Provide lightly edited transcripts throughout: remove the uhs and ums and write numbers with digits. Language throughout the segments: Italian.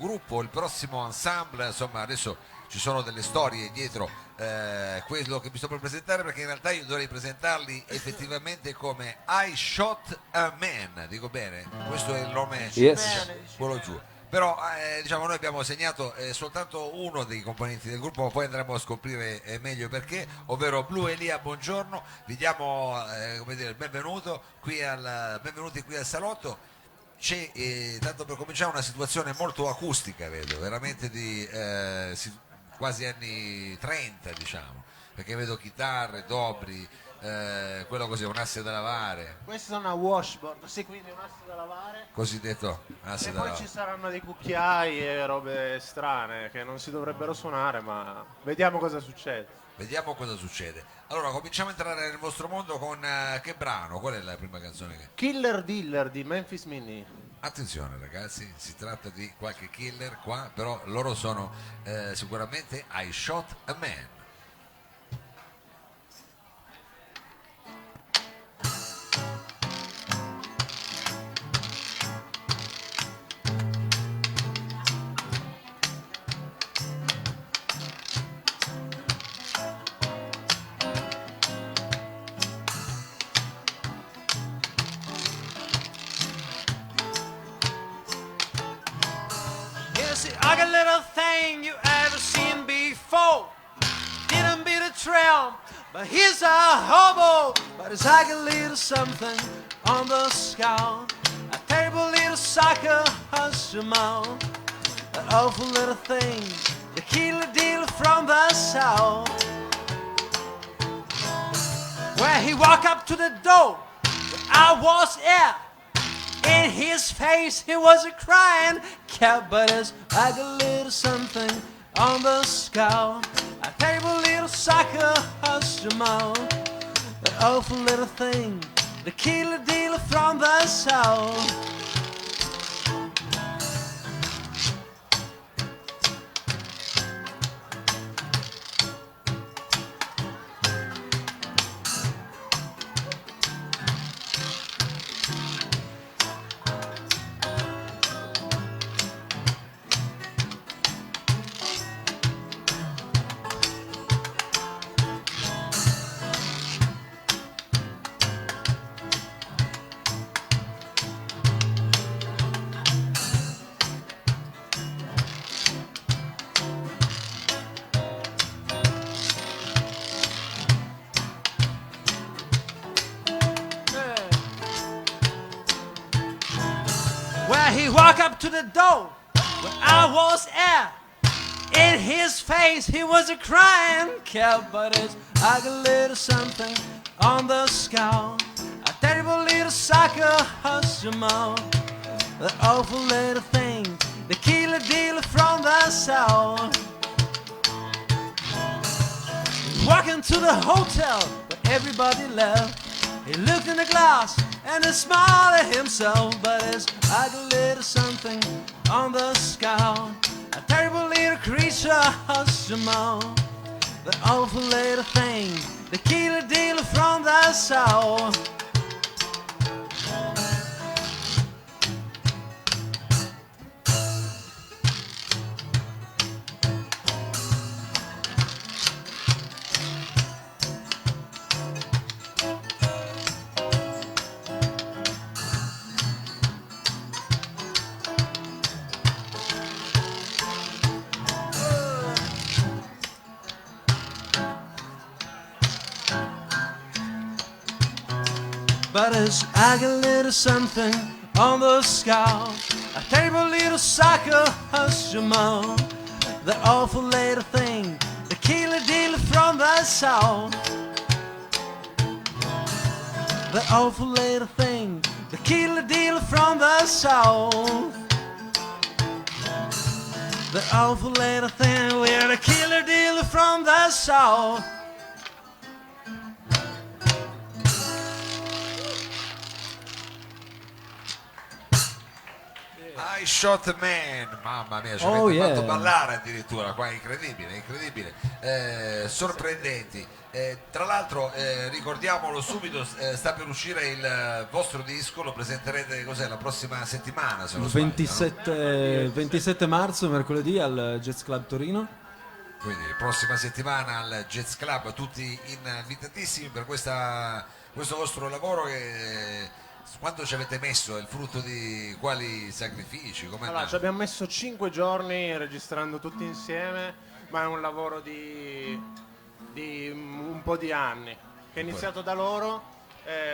gruppo, il prossimo ensemble, insomma adesso ci sono delle storie dietro quello che mi sto per presentare, perché in realtà io dovrei presentarli effettivamente come I Shot a Man, dico bene? Questo è il nome, Yes. quello giù. Però diciamo, noi abbiamo segnato soltanto uno dei componenti del gruppo, ma poi andremo a scoprire meglio perché, ovvero Blue Elia. Buongiorno, vi diamo come dire, il benvenuti qui al salotto. C'è, tanto per cominciare, una situazione molto acustica, vedo, veramente di quasi anni 30, diciamo, perché vedo chitarre, dobri, quello così, un asse da lavare, Questa è una washboard, sì, quindi un asse da lavare. cosiddetto asse E da poi lavare. ci saranno dei cucchiai e robe strane che non si dovrebbero suonare, ma vediamo cosa succede. Vediamo cosa succede. Allora, cominciamo a entrare nel vostro mondo con che brano? Qual è la prima canzone che... Killer Diller di Memphis Minnie. Attenzione ragazzi, si tratta di qualche killer qua, però loro sono sicuramente I Shot a Man. Here's the ugly little thing you ever seen before. Didn't beat a tramp, but he's a hobo. But it's like a little something on the scout. A terrible little sucker, hush your mouth. That awful little thing, the killer deal from the south. Where he walked up to the door, where I was at. In his face he was a crying cat, but it's like a little something on the scout. A terrible little sucker, hush your mouth. That awful little thing, the killer dealer from the south. Where he walked up to the door where I was at. In his face he was a crying cat, but it's like a little something on the scout. A terrible little sucker, hush your mouth. The awful little thing, the killer dealer from the south. Walking to the hotel where everybody left. He looked in the glass and he smiled at himself, but it's like a little something on the scout. A terrible little creature, hush your mouth. The awful little thing, the killer dealer from the south. But it's like a little something on the scout. A terrible little sucker, hush your mouth. The awful little thing, the killer dealer from the south. The awful little thing, the killer dealer from the south. The awful little thing, we're the killer dealer from the south. I I Shot Man, mamma mia, ci Oh, avete yeah. fatto ballare addirittura qua, incredibile, incredibile. Sorprendenti. Tra l'altro ricordiamolo subito, sta per uscire il vostro disco, lo presenterete cos'è, la prossima settimana se non Il sbaglio, 27 marzo, mercoledì, al Jazz Club Torino. quindi prossima settimana al Jazz Club, tutti invitatissimi per questo vostro lavoro che quanto ci avete messo, è il frutto di quali sacrifici? Com'è Allora, nato? ci abbiamo messo 5 giorni registrando tutti insieme, ma è un lavoro di un po' di anni, che è iniziato da loro,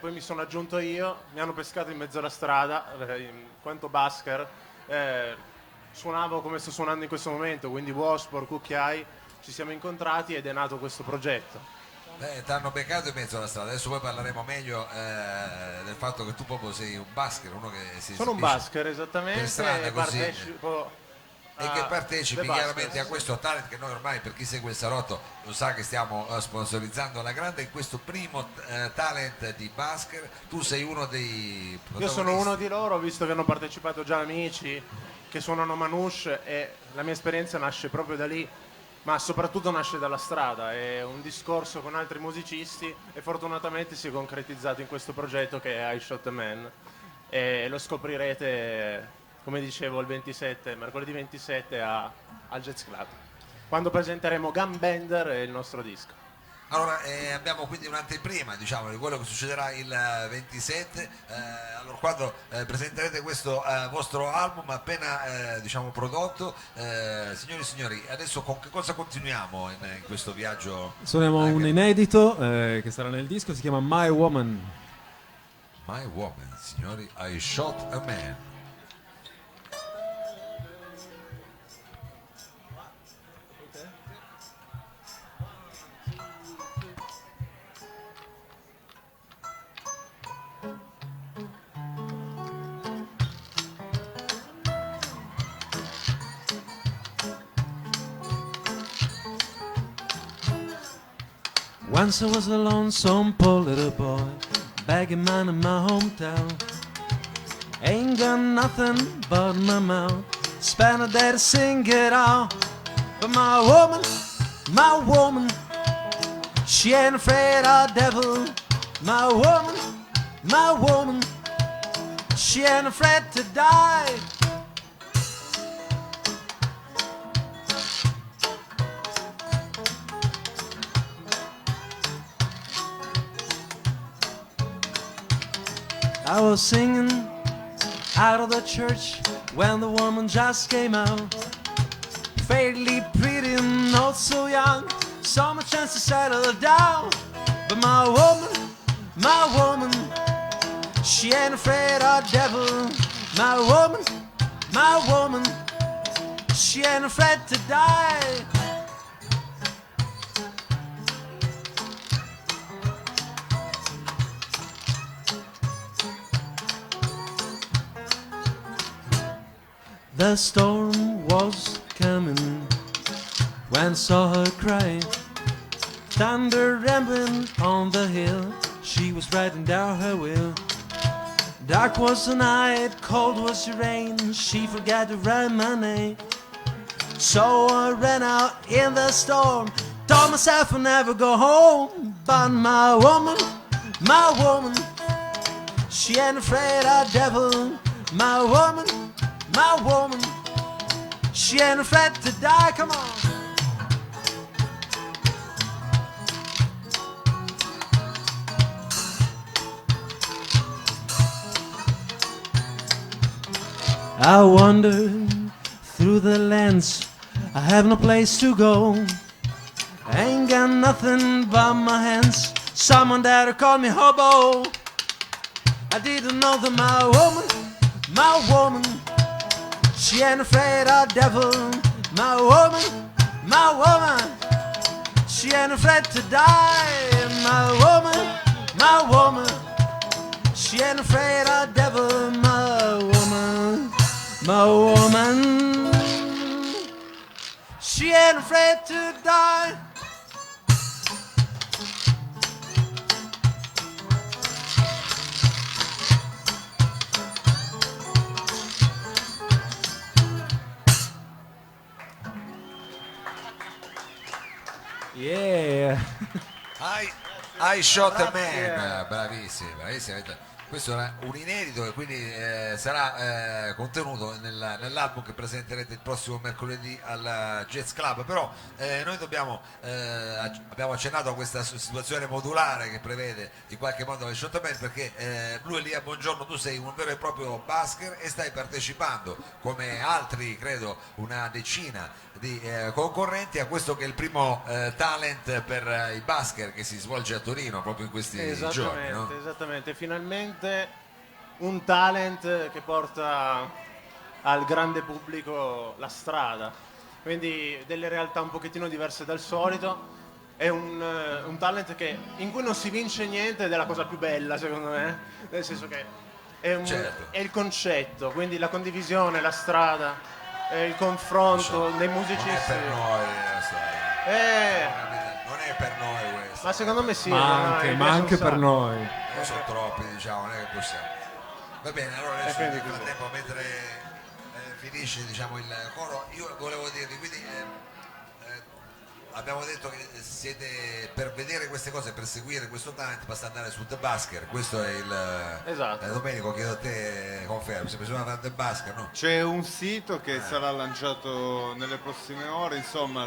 poi mi sono aggiunto io, mi hanno pescato in mezzo alla strada, in quanto busker, suonavo come sto suonando in questo momento, quindi Waspor, Cucchiai, ci siamo incontrati ed è nato questo progetto. Ti hanno beccato in mezzo alla strada, adesso poi parleremo meglio del fatto che tu proprio sei un basker, uno che si Sono un esibisce busker esattamente per strada e così. partecipo E che partecipi The Buskers. chiaramente a questo talent che noi ormai, per chi segue il Salotto, lo sa che stiamo sponsorizzando alla grande in questo primo talent di Busker. Tu sei uno dei protagonisti. Io sono uno di loro, visto che hanno partecipato già amici che suonano Manouche, e la mia esperienza nasce proprio da lì, ma soprattutto nasce dalla strada. È un discorso con altri musicisti e fortunatamente si è concretizzato in questo progetto che è I Shot Man, e lo scoprirete, come dicevo, il 27, mercoledì 27 al Jazz Club, quando presenteremo Gunbender e il nostro disco. Allora abbiamo quindi un'anteprima, diciamo, di quello che succederà il 27. Allora, quando presenterete questo vostro album appena diciamo prodotto, signori e signori, adesso con che cosa continuiamo in questo viaggio? Suoniamo un inedito che sarà nel disco, si chiama My Woman. My Woman, signori, I Shot a Man. Once I was a lonesome poor little boy, begging man in my hometown. Ain't got nothing but my mouth, spent a day to sing it out. But my woman, she ain't afraid of devil. My woman, she ain't afraid to die. I was singing out of the church when the woman just came out. Fairly pretty, not so young, so much chance to settle down. But my woman, she ain't afraid of devil. My woman, she ain't afraid to die. The storm was coming when I saw her cry. Thunder rambling on the hill, she was riding down her wheel. Dark was the night, cold was the rain, she forgot to write my name. So I ran out in the storm, told myself I'd never go home. But my woman, she ain't afraid of devil. My woman, she ain't afraid to die. Come on. I wandered through the lands, I have no place to go. I ain't got nothing but my hands, someone that'll call me hobo. I didn't know that my woman, she ain't afraid of devil. My woman, she ain't afraid to die. My woman, she ain't afraid of devil. My woman, she ain't afraid to die. Yeah. I Shot a Man, bravissimi, bravissimi. Questo è un inedito e quindi sarà contenuto nell'album che presenterete il prossimo mercoledì al Jazz Club. Però noi abbiamo accennato a questa situazione modulare che prevede in qualche modo il Shot a Man, perché lui lì a Buongiorno tu sei un vero e proprio busker e stai partecipando come altri, credo una decina di concorrenti a questo che è il primo talent per i busker che si svolge a Torino proprio in questi giorni, no? Esattamente, finalmente un talent che porta al grande pubblico la strada, quindi delle realtà un pochettino diverse dal solito. È un talent in cui non si vince niente ed è la cosa più bella secondo me, nel senso che Certo. è il concetto, quindi la condivisione, la strada, il confronto dei musicisti. Non è per noi, non è per noi questo. Ma secondo me sì, Ma anche per noi. Sono troppi, diciamo, non è che possiamo. Va bene, allora adesso nel frattempo, mentre finisce, diciamo, il coro, io volevo dirvi, quindi abbiamo detto che siete per vedere queste cose, per seguire questo talent, basta andare su The Busker. Questo è il Esatto. Domenico, chiedo a te, confermi se bisogna andare a The Busker, no? C'è un sito che sarà lanciato nelle prossime ore, insomma,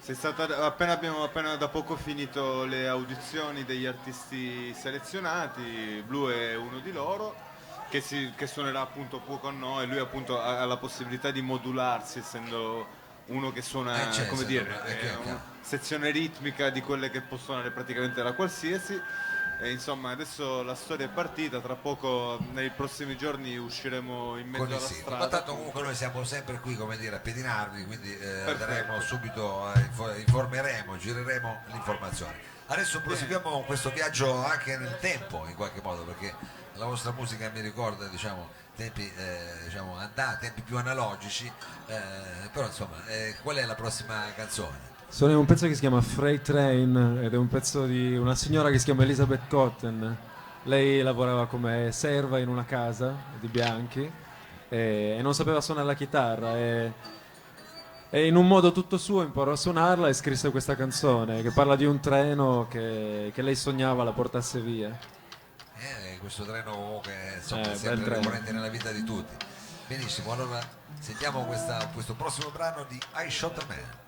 abbiamo appena da poco finito le audizioni degli artisti selezionati, Blue è uno di loro, che suonerà appunto poi con noi. Lui appunto ha la possibilità di modularsi, essendo uno che suona, Certo, come dire, è chiaro. una sezione ritmica di quelle che può suonare praticamente la qualsiasi. E insomma adesso la storia è partita, tra poco nei prossimi giorni usciremo in mezzo Con il alla sito. strada. Ma tanto comunque noi siamo sempre qui, come dire, a pedinarvi, quindi daremo subito, informeremo, gireremo l'informazione. Adesso proseguiamo con questo viaggio anche nel tempo, in qualche modo, perché la vostra musica mi ricorda, diciamo, tempi tempi più analogici, però insomma, qual è la prossima canzone? Sono in un pezzo che si chiama Freight Train ed è un pezzo di una signora che si chiama Elizabeth Cotten. Lei lavorava come serva in una casa di bianchi e non sapeva suonare la chitarra e in un modo tutto suo imparò a suonarla e scrisse questa canzone che parla di un treno che lei sognava la portasse via. Questo treno comunque insomma, è bel sempre treno. ricorrente nella vita di tutti. Benissimo, allora sentiamo questo prossimo brano di I Shot a Man.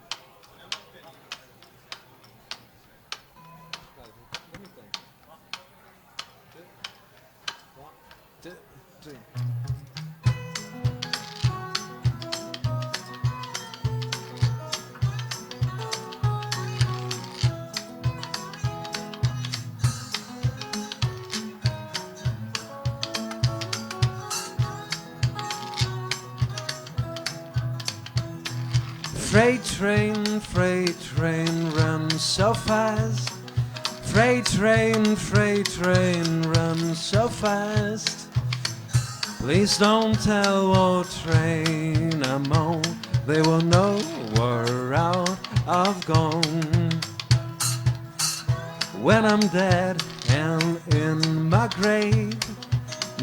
Freight train, run so fast. Freight train, run so fast. Please don't tell what train I'm on. They will know where out I've gone. When I'm dead and in my grave,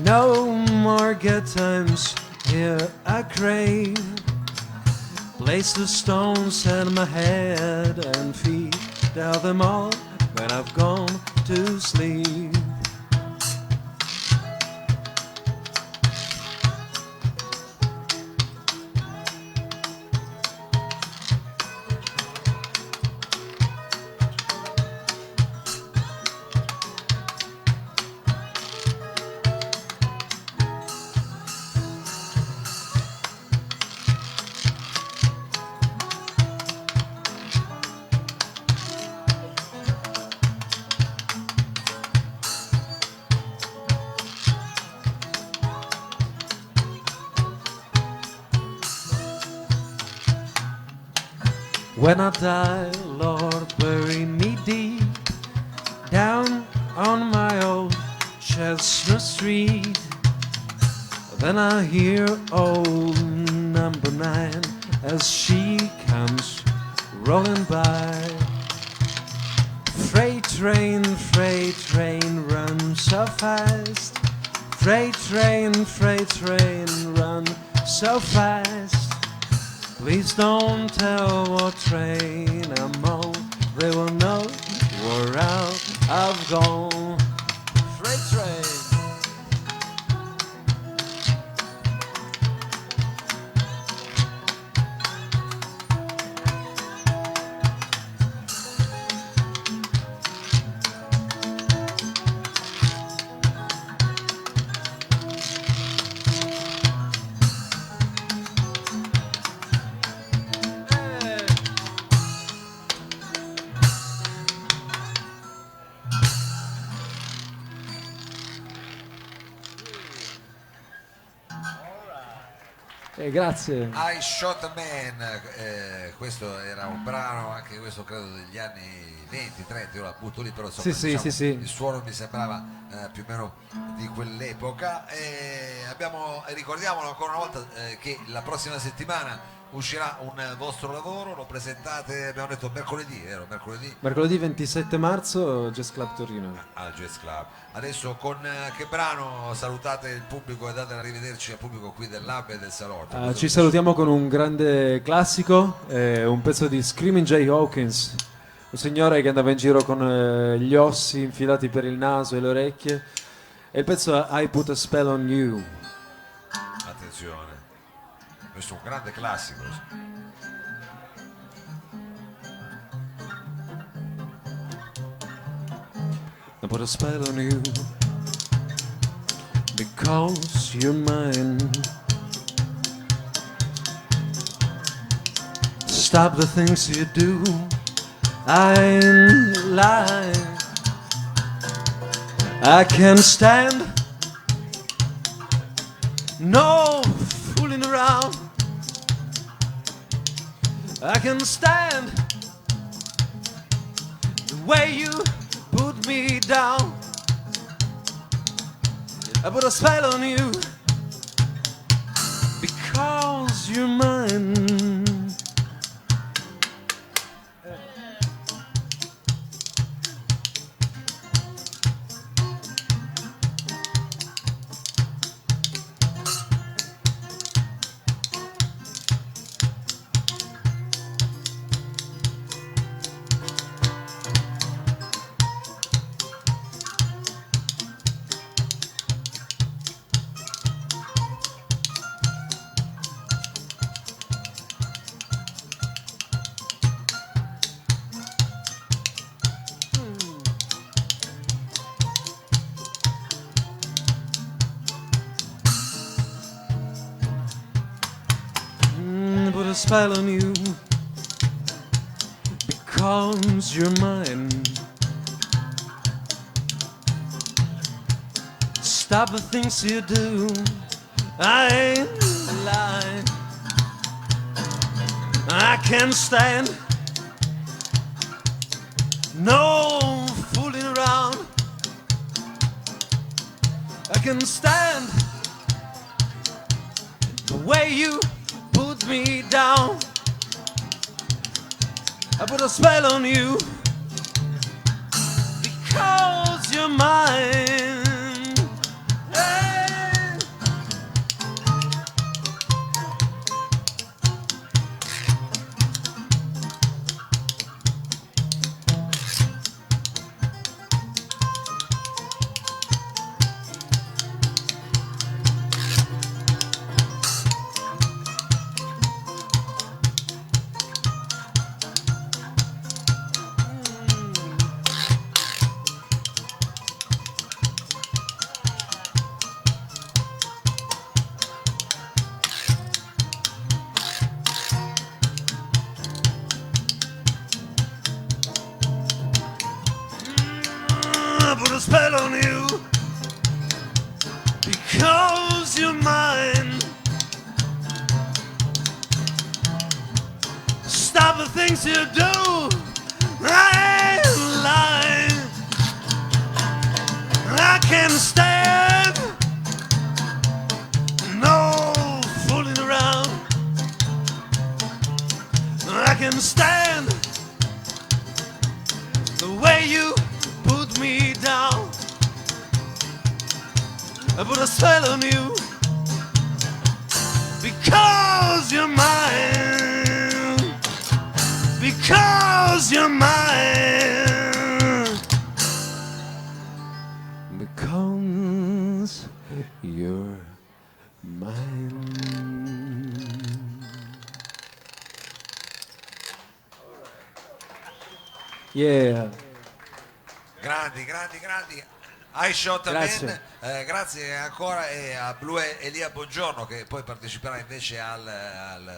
no more good times here I crave. Place the stones at my head and feet, tell them all when I've gone to sleep. When I die, Lord, bury me deep down on my old Chestnut Street. Then I hear old number 9 as she comes rolling by. Freight train, run so fast. Freight train, run so fast. Please don't tell what train I'm on. They will know where I've gone. Freight train. Grazie. I Shot a Man, questo era un brano, anche questo credo degli anni 20-30, io la butto lì, però insomma, Sì. il suono mi sembrava più o meno di quell'epoca. Ricordiamolo ancora una volta che la prossima settimana uscirà un vostro lavoro, lo presentate, abbiamo detto mercoledì, vero? Mercoledì 27 marzo, Jazz Club Torino. Al Jazz Club. Adesso con che brano salutate il pubblico e date arrivederci al pubblico qui del Lab e del Salotto? Ci salutiamo con un grande classico, un pezzo di Screaming Jay Hawkins, un signore che andava in giro con gli ossi infilati per il naso e le orecchie, e il pezzo è I Put a Spell on You. Attenzione, questo è un grande classico. I put a spell on you because you're mine. Stop the things you do, I'm lying. I can't stand no fooling around. I can't stand the way you put me down. I put a spell on you because you're mine. Put a spell on you because you're mine. Stop the things you do, I ain't lying. I can't stand no fooling around. I can stand the way you put me down. I put a spell on you because you're mine. Hey. I put a spell on you because you're mine. Stop the things you do, I ain't lying. I can't stand no fooling around. I can stand the way you put me down. I put a spell on you because you're mine. Yeah. Grandi, grandi, grandi. I Shot Grazie. Man, grazie ancora e a Blue Elia Buongiorno che poi parteciperà invece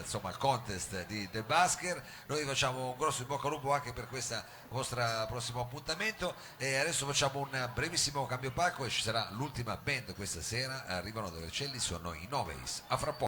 insomma, al contest di The Basker. Noi vi facciamo un grosso in bocca al lupo anche per questo vostro prossimo appuntamento e adesso facciamo un brevissimo cambio palco e ci sarà l'ultima band questa sera. Arrivano dove Celli, sono i Noveis. A fra poco.